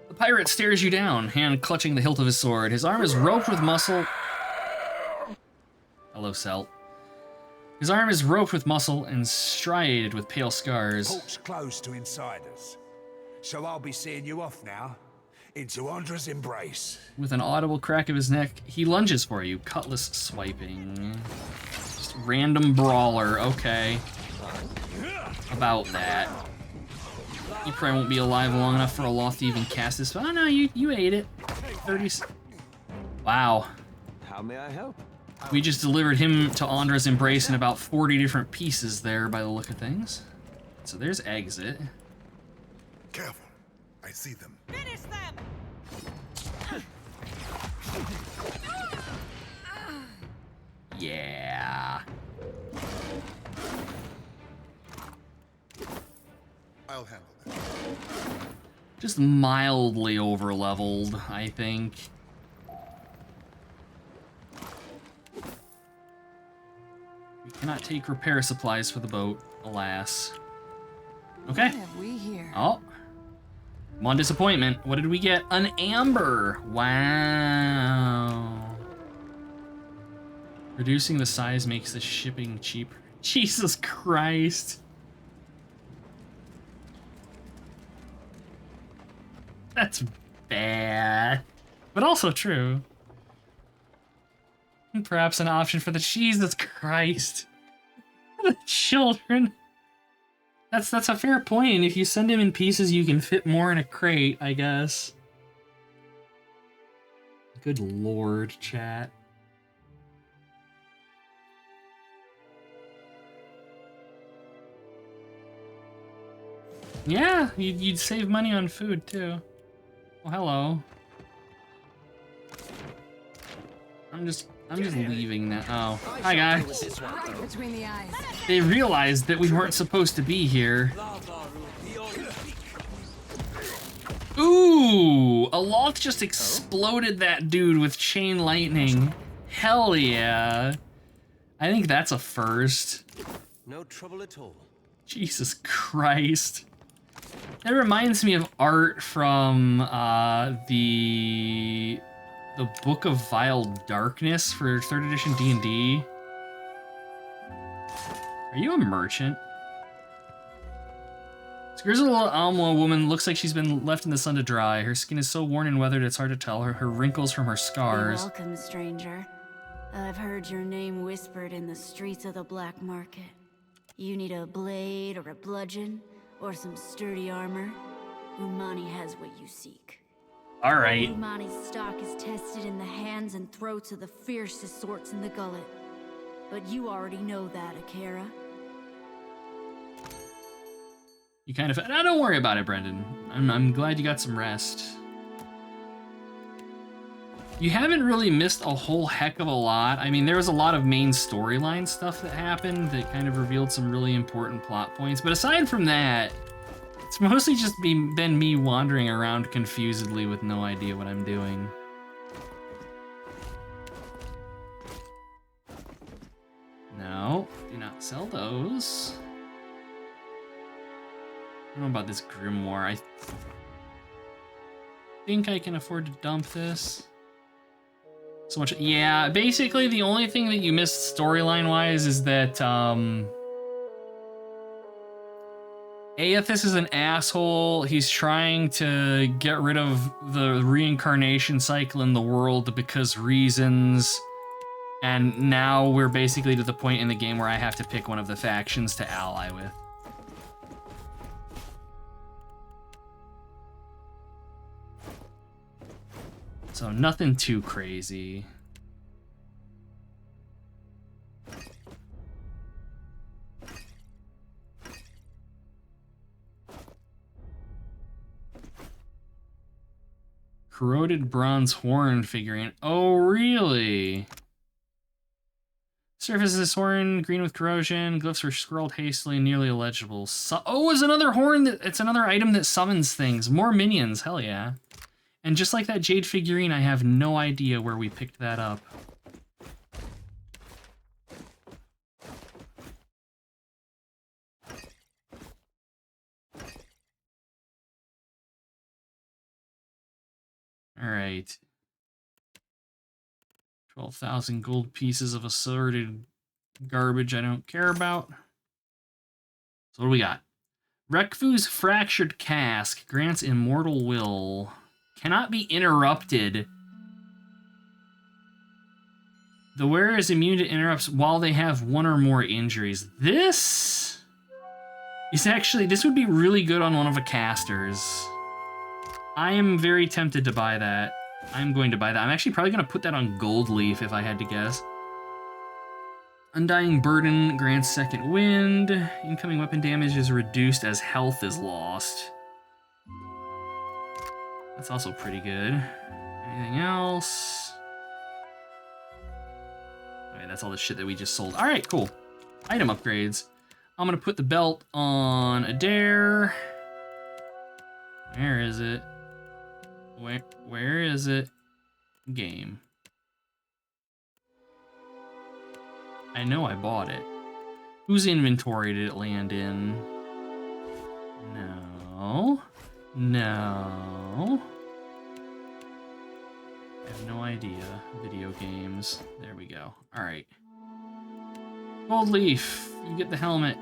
The pirate stares you down, hand clutching the hilt of his sword. His arm is roped with muscle. Hello, Celt. His arm is roped with muscle and striated with pale scars. Port's closed to insiders, so I'll be seeing you off now, into Andra's embrace. With an audible crack of his neck, he lunges for you, cutlass swiping. Just random brawler, okay. About that. You probably won't be alive long enough for a Loth to even cast this. Oh no, you ate it. 30. Wow. How may I help? We just delivered him to Andra's embrace in about 40 different pieces there by the look of things. So there's exit. Careful. I see them. Finish them! Yeah. I'll handle that. Just mildly over-leveled, I think. We cannot take repair supplies for the boat, alas. Okay. What have we here? Oh. One disappointment. What did we get? An amber. Wow. Reducing the size makes the shipping cheaper. Jesus Christ. That's bad. But also true. And perhaps an option for the Jesus Christ. The children. That's a fair point. If you send him in pieces, you can fit more in a crate, I guess. Good lord, chat. Yeah, you'd save money on food too. Oh, hello. I'm just leaving now. Oh, hi guys. Right between the eyes. They realized that we weren't supposed to be here. Ooh, a Loth just exploded that dude with chain lightning. Hell yeah. I think that's a first. No trouble at all. Jesus Christ. That reminds me of art from the Book of Vile Darkness for 3rd edition D&D. Are you a merchant? This grizzled little Alma woman looks like she's been left in the sun to dry. Her skin is so worn and weathered it's hard to tell her wrinkles from her scars. Welcome, stranger. I've heard your name whispered in the streets of the black market. You need a blade or a bludgeon or some sturdy armor. Umani has what you seek. All right. Umani's stock is tested in the hands and throats of the fiercest sorts in the gullet. But you already know that, Akira. You kind of... No, don't worry about it, Brendan. I'm glad you got some rest. You haven't really missed a whole heck of a lot. I mean, there was a lot of main storyline stuff that happened that kind of revealed some really important plot points. But aside from that, it's mostly just been me wandering around confusedly with no idea what I'm doing. No, do not sell those. I don't know about this grimoire. I think I can afford to dump this. So much. Yeah, basically the only thing that you missed storyline-wise is that Aethys is an asshole. He's trying to get rid of the reincarnation cycle in the world because reasons. And now we're basically to the point in the game where I have to pick one of the factions to ally with. So nothing too crazy. Corroded bronze horn figurine. Oh, really? Surface of this horn, green with corrosion. Glyphs were scrawled hastily, nearly illegible. Oh, it's another horn. It's another item that summons things. More minions. Hell yeah. And just like that jade figurine, I have no idea where we picked that up. All right. 12,000 gold pieces of assorted garbage I don't care about. So what do we got? Rekfu's fractured cask grants immortal will. Cannot be interrupted. The wearer is immune to interrupts while they have one or more injuries. This is actually, this would be really good on one of the casters. I am very tempted to buy that. I'm going to buy that. I'm actually probably going to put that on Gold Leaf if I had to guess. Undying Burden grants second wind. Incoming weapon damage is reduced as health is lost. That's also pretty good. Anything else? Okay, that's all the shit that we just sold. All right, cool. Item upgrades. I'm gonna put the belt on Adair. Where is it? Where is it? Game. I know I bought it. Whose inventory did it land in? No. No. I have no idea. Video games. There we go. All right. Gold Leaf. You get the helmet.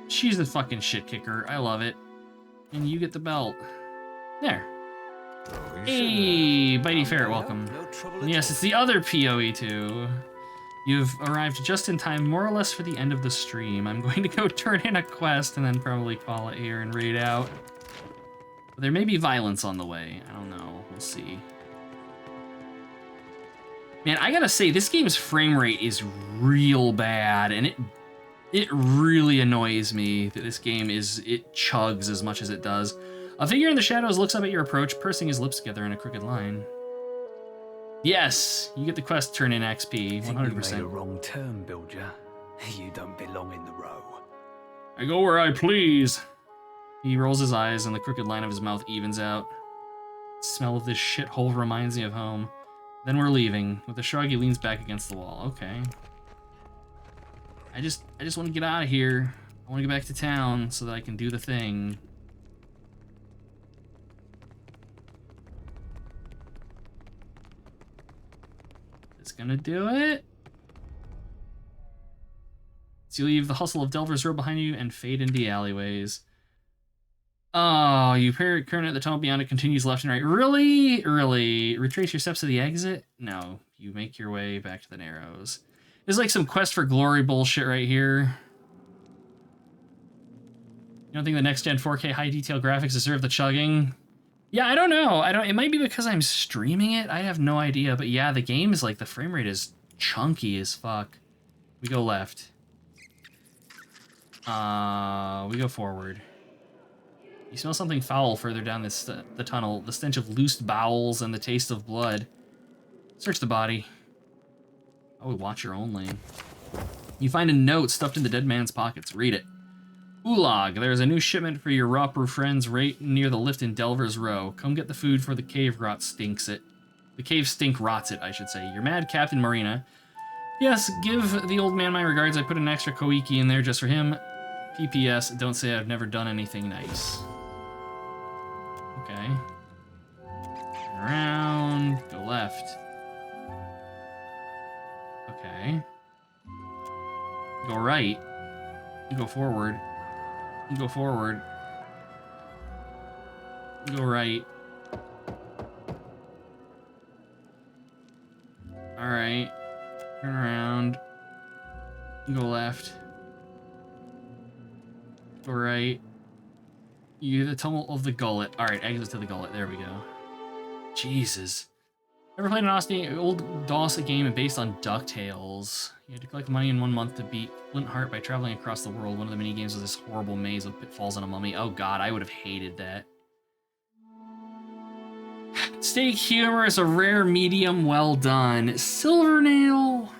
She's the fucking shit kicker. I love it. And you get the belt. There. Hey, Bitey Ferret, welcome. Yes, it's the other PoE2. You've arrived just in time, more or less, for the end of the stream. I'm going to go turn in a quest and then probably call it here and raid out. But there may be violence on the way. I don't know. We'll see. Man, I gotta say, this game's frame rate is real bad, and it really annoys me that this game it chugs as much as it does. A figure in the shadows looks up at your approach, pursing his lips together in a crooked line. Yes, you get the quest turn in XP, 100%. You made a wrong turn, Bilger. You don't belong in the row. I go where I please. He rolls his eyes and the crooked line of his mouth evens out. The smell of this shithole reminds me of home. Then we're leaving. With a shrug, he leans back against the wall. Okay. I just want to get out of here. I want to get back to town so that I can do the thing. It's gonna do it. So you leave the hustle of Delver's Road behind you and fade into the alleyways. Oh, you current at the tunnel beyond it continues left and right. Really? Really? Retrace your steps to the exit? No. You make your way back to the Narrows. There's like some quest for glory bullshit right here. You don't think the next-gen 4K high-detail graphics deserve the chugging? Yeah, I don't know. It might be because I'm streaming it. I have no idea. But yeah, the game is like, the frame rate is chunky as fuck. We go left. We go forward. You smell something foul further down the tunnel. The stench of loosed bowels and the taste of blood. Search the body. Oh, watcher only. You find a note stuffed in the dead man's pockets. Read it. Ulag, there is a new shipment for your Ropru friends right near the lift in Delver's Row. Come get the food for the cave rot stinks it. The cave stink rots it, I should say. Your mad Captain Marina. Yes, give the old man my regards. I put an extra koiki in there just for him. PPS, don't say I've never done anything nice. Okay. Turn around, go left. Okay. Go right. You go forward. You go forward. Go right. Alright. Turn around. Go left. Go right. You hear the tumult of the gullet. Alright, exit to the gullet. There we go. Jesus. Ever played an old DOS game based on DuckTales? You had to collect money in 1 month to beat Flint Heart by traveling across the world. One of the mini games was this horrible maze with pitfalls and a mummy. Oh god, I would have hated that. Steak humor is a rare medium well done. Silvernail.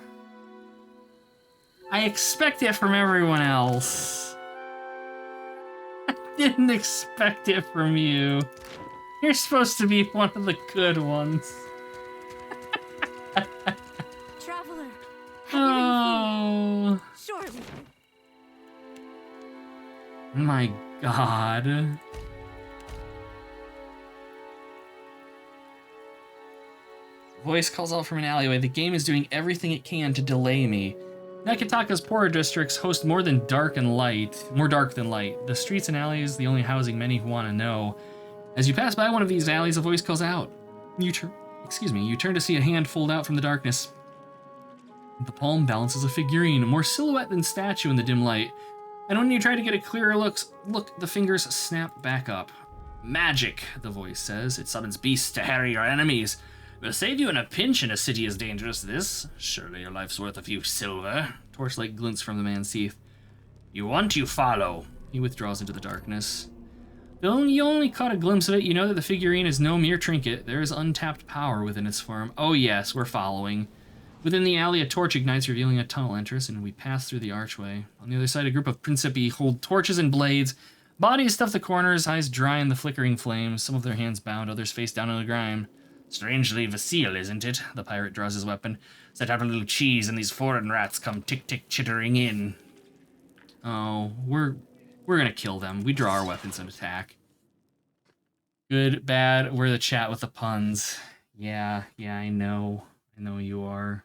I expect it from everyone else. I didn't expect it from you. You're supposed to be one of the good ones. Traveler, Oh. surely. My god. Voice calls out from an alleyway. The game is doing everything it can to delay me. Nakataka's poorer districts host more dark than light. The streets and alleys, the only housing many who want to know. As you pass by one of these alleys, a voice calls out. You turn to see a hand fold out from the darkness. The palm balances a figurine, more silhouette than statue in the dim light. And when you try to get a clearer look, the fingers snap back up. Magic, the voice says. It summons beasts to harry your enemies. Will save you in a pinch in a city as dangerous as this. Surely your life's worth a few silver. Torchlight glints from the man's teeth. You want, you follow. He withdraws into the darkness. Though you only caught a glimpse of it, you know that the figurine is no mere trinket. There is untapped power within its form. Oh yes, we're following. Within the alley, a torch ignites, revealing a tunnel entrance, and we pass through the archway. On the other side, a group of Principi hold torches and blades. Bodies stuff the corners, eyes dry in the flickering flames, some of their hands bound, others face down in the grime. Strangely Vasile, isn't it? The pirate draws his weapon. Set out a little cheese, and these foreign rats come tick-tick chittering in. Oh, we're gonna kill them. We draw our weapons and attack. Good, bad, we're the chat with the puns. Yeah, I know. I know you are.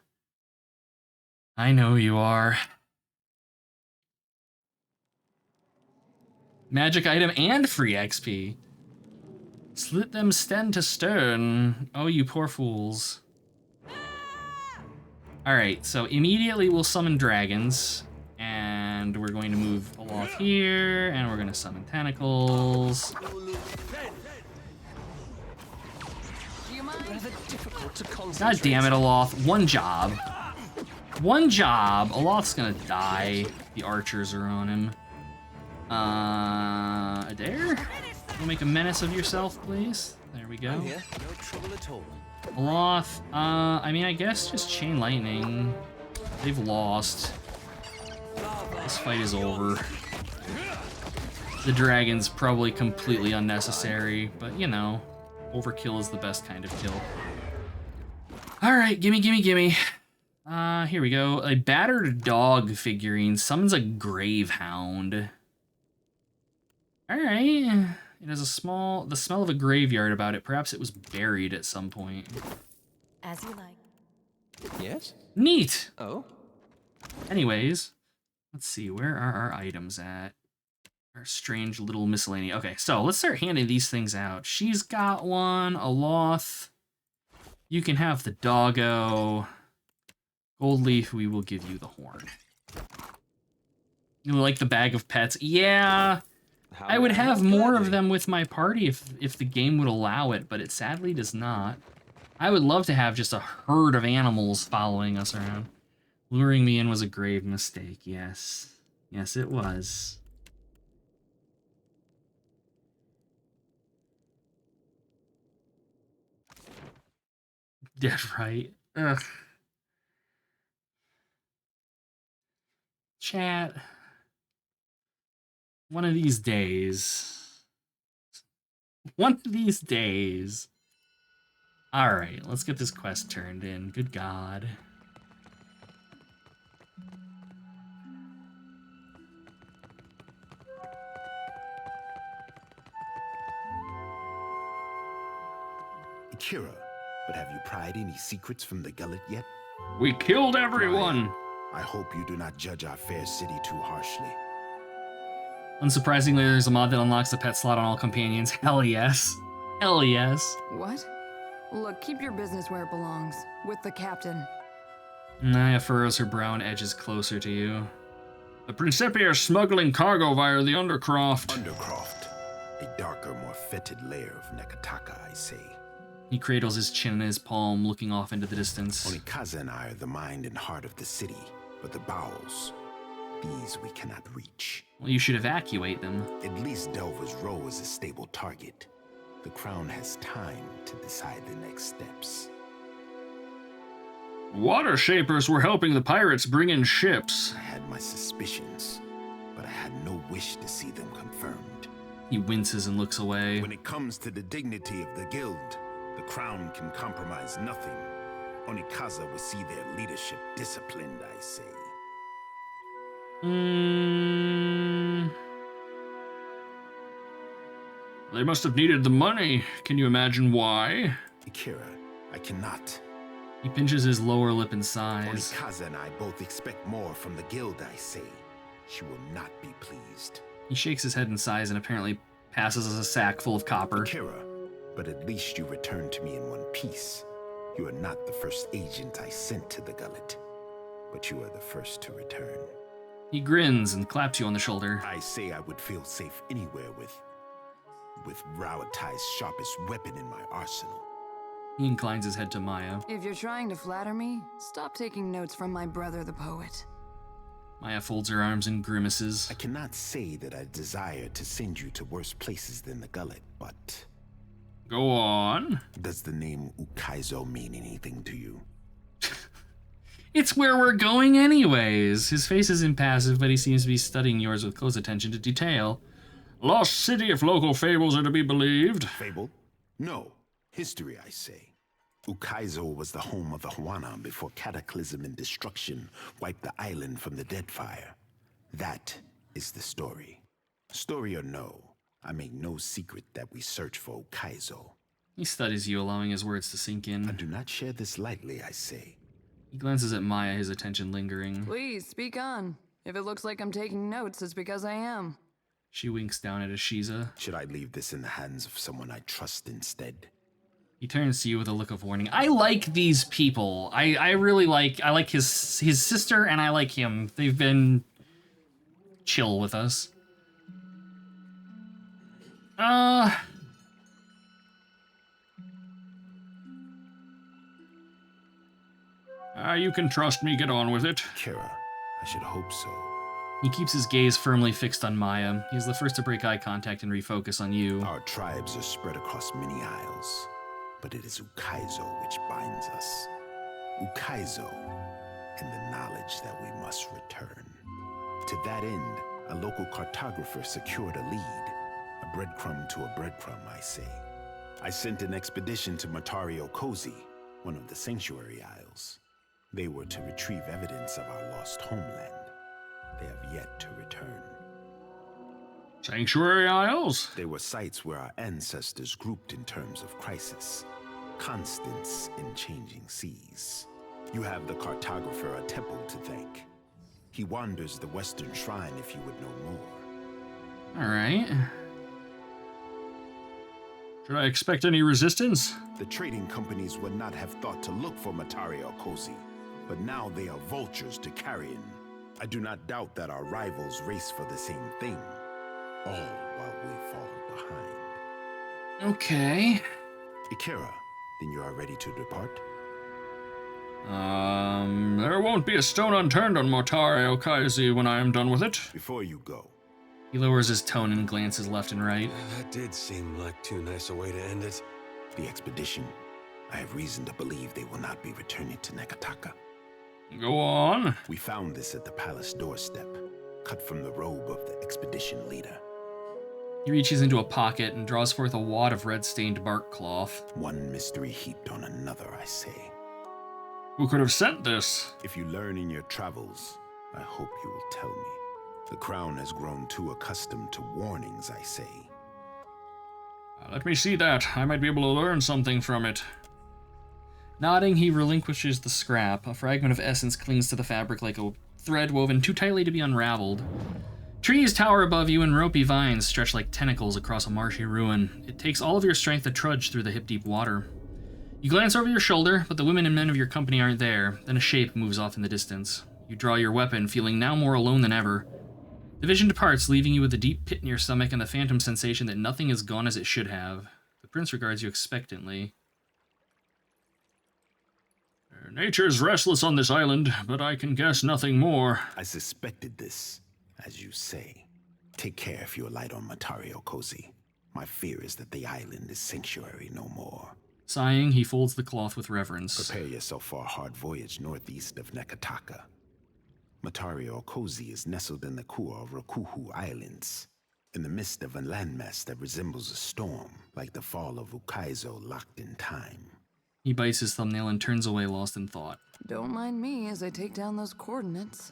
I know you are. Magic item and free XP. Slit them stem to stern. Oh, you poor fools. Alright, so immediately we'll summon dragons. And we're going to move aloft here. And we're going to summon tentacles. God damn it, Aloth. One job. One job. Aloth's gonna die. The archers are on him. Adair? You'll make a menace of yourself, please. There we go. No trouble at all. Aloth, I mean, I guess just chain lightning. They've lost. This fight is over. The dragon's probably completely unnecessary, but you know, overkill is the best kind of kill. All right, gimme. Here we go. A battered dog figurine summons a grave hound. All right. It has the smell of a graveyard about it. Perhaps it was buried at some point. As you like. Yes? Neat. Oh? Anyways, let's see. Where are our items at? Our strange little miscellany. Okay, so let's start handing these things out. She's got one. A Loth. You can have the doggo. Goldleaf, we will give you the horn. You like the bag of pets? Yeah. I would have more of them with my party if the game would allow it, but it sadly does not. I would love to have just a herd of animals following us around. Luring me in was a grave mistake, yes. Yes, it was. Dead right. Ugh. Chat. One of these days. One of these days. Alright, let's get this quest turned in. Good God. Kira, but have you pried any secrets from the gullet yet? We killed everyone! I hope you do not judge our fair city too harshly. Unsurprisingly, there's a mod that unlocks the pet slot on all companions. Hell yes. Hell yes. What? Look, keep your business where it belongs. With the captain. Naya furrows her brown edges closer to you. The Principia are smuggling cargo via the Undercroft. Undercroft. A darker, more fetid layer of Nekataka, I say. He cradles his chin in his palm, looking off into the distance. Onikaza and I are the mind and heart of the city, but the bowels, these we cannot reach. Well, you should evacuate them. At least Delver's Row is a stable target. The Crown has time to decide the next steps. Water Shapers were helping the pirates bring in ships. I had my suspicions, but I had no wish to see them confirmed. He winces and looks away. When it comes to the dignity of the guild, the Crown can compromise nothing. Onikaza will see their leadership disciplined, I say. They must have needed the money. Can you imagine why? Akira, I cannot. He pinches his lower lip in sighs. Onikaza and I both expect more from the guild, I say. She will not be pleased. He shakes his head in sighs and apparently passes us a sack full of copper. Akira, but at least you returned to me in one piece. You are not the first agent I sent to the gullet, but you are the first to return. He grins and claps you on the shoulder. I say I would feel safe anywhere with Rauatai's sharpest weapon in my arsenal. He inclines his head to Maya. If you're trying to flatter me, stop taking notes from my brother the poet. Maya folds her arms and grimaces. I cannot say that I desire to send you to worse places than the gullet, but... Go on. Does the name Ukaizo mean anything to you? It's where we're going anyways. His face is impassive, but he seems to be studying yours with close attention to detail. Lost city if local fables are to be believed. Fable? No. History, I say. Ukaizo was the home of the Huana before cataclysm and destruction wiped the island from the Deadfire. That is the story. Story or no, I make no secret that we search for Ukaizo. He studies you, allowing his words to sink in. I do not share this lightly, I say. He glances at Maya, his attention lingering. Please, speak on. If it looks like I'm taking notes, it's because I am. She winks down at Ashiza. Should I leave this in the hands of someone I trust instead? He turns to you with a look of warning. I like these people. I really like his sister and I like him. They've been chill with us. You can trust me. Get on with it. Kira, I should hope so. He keeps his gaze firmly fixed on Maya. He's the first to break eye contact and refocus on you. Our tribes are spread across many isles, but it is Ukaizo which binds us. Ukaizo and the knowledge that we must return. To that end, a local cartographer secured a lead. A breadcrumb to a breadcrumb, I say. I sent an expedition to Matario Kozi, one of the Sanctuary Isles. They were to retrieve evidence of our lost homeland. They have yet to return. Sanctuary Isles? They were sites where our ancestors grouped in terms of crisis. Constants in changing seas. You have the cartographer Atepo to thank. He wanders the Western Shrine if you would know more. Alright. Should I expect any resistance? The trading companies would not have thought to look for Matario Kozi, but now they are vultures to carrion. I do not doubt that our rivals race for the same thing, all while we fall behind. Okay. Ikira, then you are ready to depart? There won't be a stone unturned on Matario Kozi when I am done with it. Before you go. He lowers his tone and glances left and right. That did seem like too nice a way to end it. The expedition. I have reason to believe they will not be returning to Nekataka. Go on. We found this at the palace doorstep, cut from the robe of the expedition leader. He reaches into a pocket and draws forth a wad of red-stained bark cloth. One mystery heaped on another, I say. Who could have sent this? If you learn in your travels, I hope you will tell me. The crown has grown too accustomed to warnings, I say. Let me see that. I might be able to learn something from it. Nodding, he relinquishes the scrap. A fragment of essence clings to the fabric like a thread woven too tightly to be unraveled. Trees tower above you and ropey vines stretch like tentacles across a marshy ruin. It takes all of your strength to trudge through the hip-deep water. You glance over your shoulder, but the women and men of your company aren't there. Then a shape moves off in the distance. You draw your weapon, feeling now more alone than ever. The vision departs, leaving you with a deep pit in your stomach and the phantom sensation that nothing has gone as it should have. The prince regards you expectantly. Nature is restless on this island, but I can guess nothing more. I suspected this, as you say. Take care if you alight on Matario Kozi. My fear is that the island is sanctuary no more. Sighing, he folds the cloth with reverence. Prepare yourself for a hard voyage northeast of Nekataka. Matario Kozi is nestled in the Kua Rokuhu Islands, in the midst of a landmass that resembles a storm, like the fall of Ukaizo locked in time. He bites his thumbnail and turns away, lost in thought. Don't mind me as I take down those coordinates.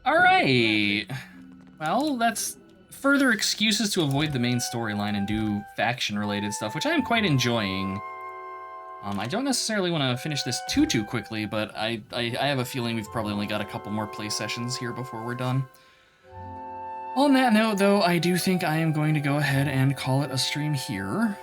Alright. Well, that's further excuses to avoid the main storyline and do faction-related stuff, which I am quite enjoying. I don't necessarily want to finish this too quickly, but I have a feeling we've probably only got a couple more play sessions here before we're done. On that note, though, I do think I am going to go ahead and call it a stream here.